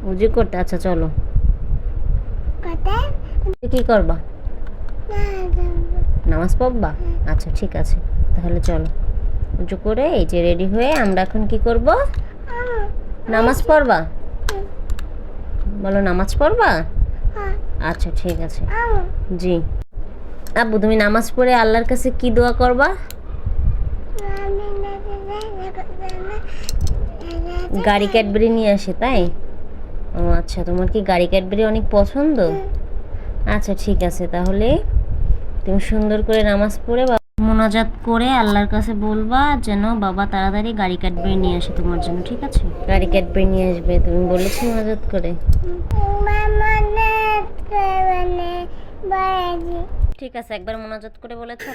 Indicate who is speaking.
Speaker 1: উজু করতে, আচ্ছা চলো।
Speaker 2: কোথায়?
Speaker 1: কি করবা?
Speaker 2: না,
Speaker 1: নামাজ পড়বা? আচ্ছা ঠিক আছে, তাহলে চলো। উজু করে এই যে রেডি হয়ে আমরা এখন কি করব? নামাজ পড়বা? বলো নামাজ পড়বা? আচ্ছা ঠিক আছে। জি। আব্বু তুমি নামাজ পড়ে আল্লাহর কাছে কি দোয়া করবা? গাড়ি ক্যাডবেরি নিয়ে আসে তাই? ও আচ্ছা, তোমার কি গাড়ি ক্যাডবেরি অনেক পছন্দ? আচ্ছা ঠিক আছে, তাহলে তুমি সুন্দর করে নামাজ পড়ে মোনাজাত করে আল্লাহর কাছে বলবা যেন বাবা তাড়াতাড়ি গাড়ি ক্যাডবেরি নিয়ে আসে তোমার জন্য, ঠিক আছে? গাড়ি ক্যাডবেরি নিয়ে আসবে, তুমি বলেছো মোনাজাত করে। ঠিক আছে, একবার মোনাজাত করে বলেছো।